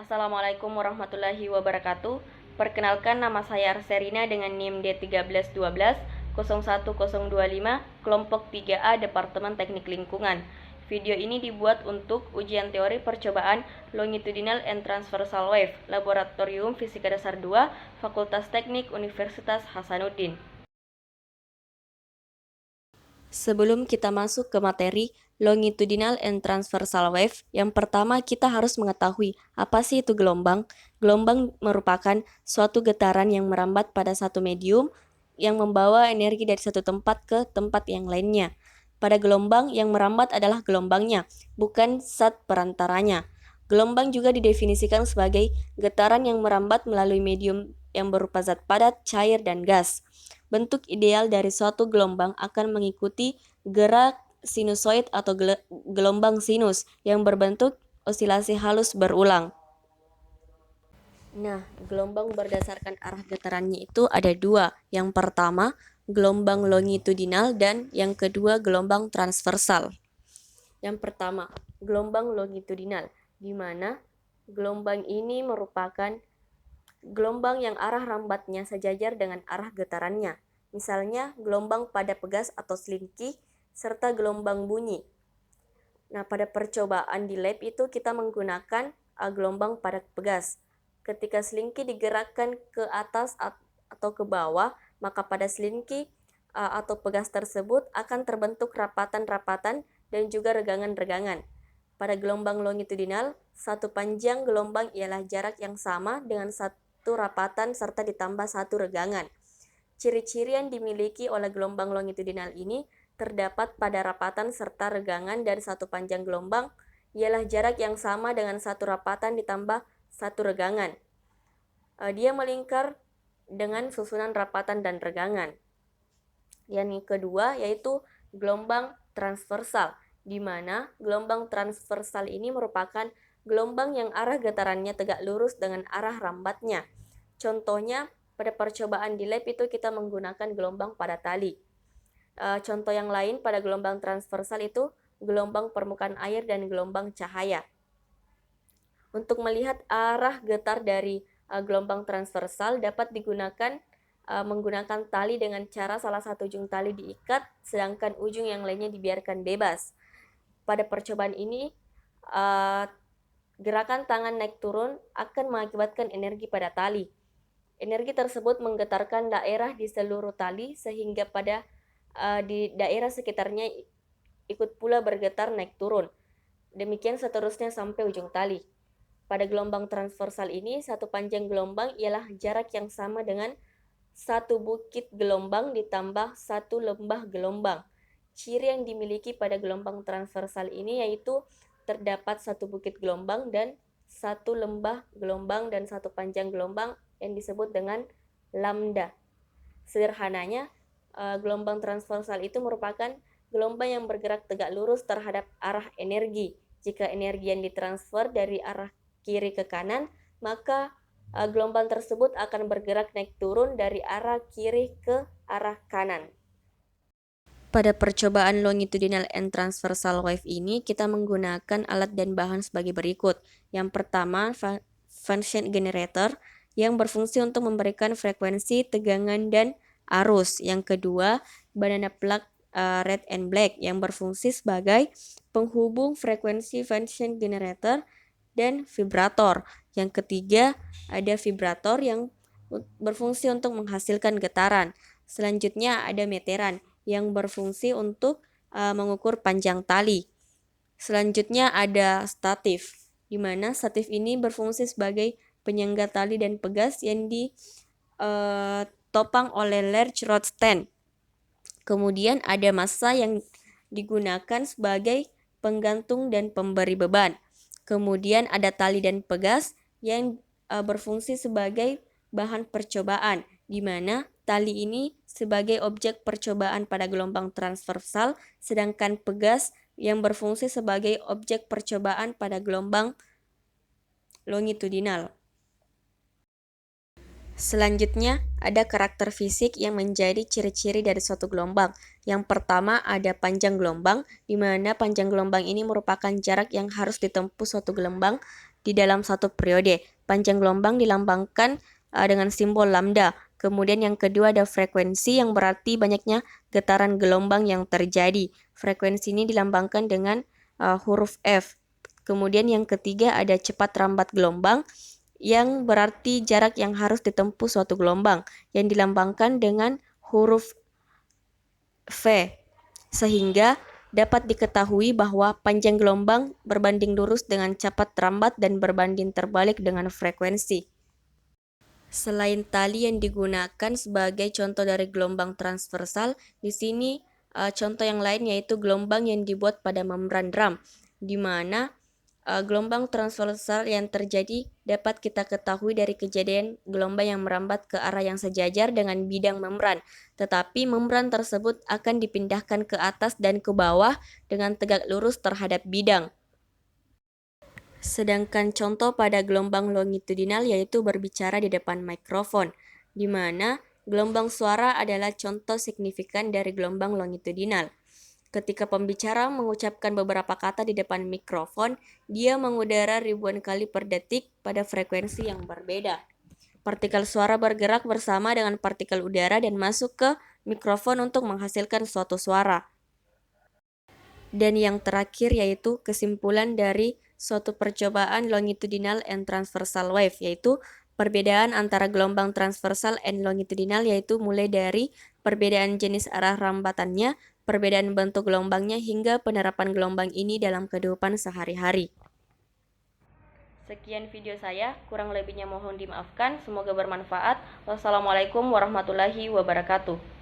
Assalamualaikum warahmatullahi wabarakatuh. Perkenalkan, nama saya Arserina dengan NIM D1312 01025 kelompok 3A Departemen Teknik Lingkungan. Video ini dibuat untuk ujian teori percobaan Longitudinal and Transversal Wave Laboratorium Fisika Dasar 2 Fakultas Teknik Universitas Hasanuddin. Sebelum kita masuk ke materi longitudinal and transversal wave, yang pertama kita harus mengetahui apa sih itu gelombang. Gelombang merupakan suatu getaran yang merambat pada satu medium yang membawa energi dari satu tempat ke tempat yang lainnya. Pada gelombang, yang merambat adalah gelombangnya, bukan zat perantaranya. Gelombang juga didefinisikan sebagai getaran yang merambat melalui medium yang berupa zat padat, cair, dan gas. Bentuk ideal dari suatu gelombang akan mengikuti gerak sinusoid atau gelombang sinus yang berbentuk osilasi halus berulang. Nah, gelombang berdasarkan arah getarannya itu ada dua. Yang pertama, gelombang longitudinal, dan yang kedua, gelombang transversal. Yang pertama, gelombang longitudinal, di mana gelombang ini merupakan gelombang yang arah rambatnya sejajar dengan arah getarannya. Misalnya, gelombang pada pegas atau selinki, serta gelombang bunyi. Nah, pada percobaan di lab itu kita menggunakan gelombang pada pegas. Ketika selinki digerakkan ke atas atau ke bawah, maka pada selinki atau pegas tersebut akan terbentuk rapatan-rapatan dan juga regangan-regangan. Pada gelombang longitudinal, satu panjang gelombang ialah jarak yang sama dengan satu rapatan serta ditambah satu regangan. Ciri-ciri yang dimiliki oleh gelombang longitudinal ini terdapat pada rapatan serta regangan dari satu panjang gelombang ialah jarak yang sama dengan satu rapatan ditambah satu regangan. Dia melingkar dengan susunan rapatan dan regangan. Yang kedua yaitu gelombang transversal, di mana gelombang transversal ini merupakan gelombang yang arah getarannya tegak lurus dengan arah rambatnya. Contohnya, pada percobaan di lab itu kita menggunakan gelombang pada tali. Contoh yang lain pada gelombang transversal itu gelombang permukaan air dan gelombang cahaya. Untuk melihat arah getar dari gelombang transversal dapat digunakan menggunakan tali dengan cara salah satu ujung tali diikat, sedangkan ujung yang lainnya dibiarkan bebas. Pada percobaan ini, gerakan tangan naik turun akan mengakibatkan energi pada tali. Energi tersebut menggetarkan daerah di seluruh tali sehingga pada di daerah sekitarnya ikut pula bergetar naik turun. Demikian seterusnya sampai ujung tali. Pada gelombang transversal ini, satu panjang gelombang ialah jarak yang sama dengan satu bukit gelombang ditambah satu lembah gelombang. Ciri yang dimiliki pada gelombang transversal ini yaitu terdapat satu bukit gelombang dan satu lembah gelombang dan satu panjang gelombang yang disebut dengan lambda. Sederhananya, gelombang transversal itu merupakan gelombang yang bergerak tegak lurus terhadap arah energi. Jika energi yang ditransfer dari arah kiri ke kanan, maka gelombang tersebut akan bergerak naik turun dari arah kiri ke arah kanan. Pada percobaan longitudinal and transversal wave ini, kita menggunakan alat dan bahan sebagai berikut. Yang pertama, function generator yang berfungsi untuk memberikan frekuensi, tegangan, dan arus. Yang kedua, banana plug red and black yang berfungsi sebagai penghubung frekuensi function generator dan vibrator. Yang ketiga, ada vibrator yang berfungsi untuk menghasilkan getaran. Selanjutnya ada meteran yang berfungsi untuk mengukur panjang tali. Selanjutnya ada statif, di mana statif ini berfungsi sebagai penyangga tali dan pegas yang ditopang oleh large rod stand. Kemudian ada massa yang digunakan sebagai penggantung dan pemberi beban. Kemudian ada tali dan pegas yang berfungsi sebagai bahan percobaan, di mana tali ini sebagai objek percobaan pada gelombang transversal, sedangkan pegas yang berfungsi sebagai objek percobaan pada gelombang longitudinal. Selanjutnya, ada karakter fisik yang menjadi ciri-ciri dari suatu gelombang. Yang pertama ada panjang gelombang, di mana panjang gelombang ini merupakan jarak yang harus ditempuh suatu gelombang di dalam satu periode. Panjang gelombang dilambangkan dengan simbol lambda. Kemudian yang kedua ada frekuensi yang berarti banyaknya getaran gelombang yang terjadi. Frekuensi ini dilambangkan dengan huruf F. Kemudian yang ketiga ada cepat rambat gelombang yang berarti jarak yang harus ditempuh suatu gelombang yang dilambangkan dengan huruf V, sehingga dapat diketahui bahwa panjang gelombang berbanding lurus dengan cepat rambat dan berbanding terbalik dengan frekuensi. Selain tali yang digunakan sebagai contoh dari gelombang transversal, di sini contoh yang lain yaitu gelombang yang dibuat pada membran drum, di mana gelombang transversal yang terjadi dapat kita ketahui dari kejadian gelombang yang merambat ke arah yang sejajar dengan bidang membran, tetapi membran tersebut akan dipindahkan ke atas dan ke bawah dengan tegak lurus terhadap bidang. Sedangkan contoh pada gelombang longitudinal yaitu berbicara di depan mikrofon, di mana gelombang suara adalah contoh signifikan dari gelombang longitudinal. Ketika pembicara mengucapkan beberapa kata di depan mikrofon, dia mengudara ribuan kali per detik pada frekuensi yang berbeda. Partikel suara bergerak bersama dengan partikel udara dan masuk ke mikrofon untuk menghasilkan suatu suara. Dan yang terakhir yaitu kesimpulan dari suatu percobaan longitudinal and transversal wave, yaitu perbedaan antara gelombang transversal and longitudinal yaitu mulai dari perbedaan jenis arah rambatannya, perbedaan bentuk gelombangnya, hingga penerapan gelombang ini dalam kehidupan sehari-hari. Sekian video saya, kurang lebihnya mohon dimaafkan, semoga bermanfaat. Wassalamualaikum warahmatullahi wabarakatuh.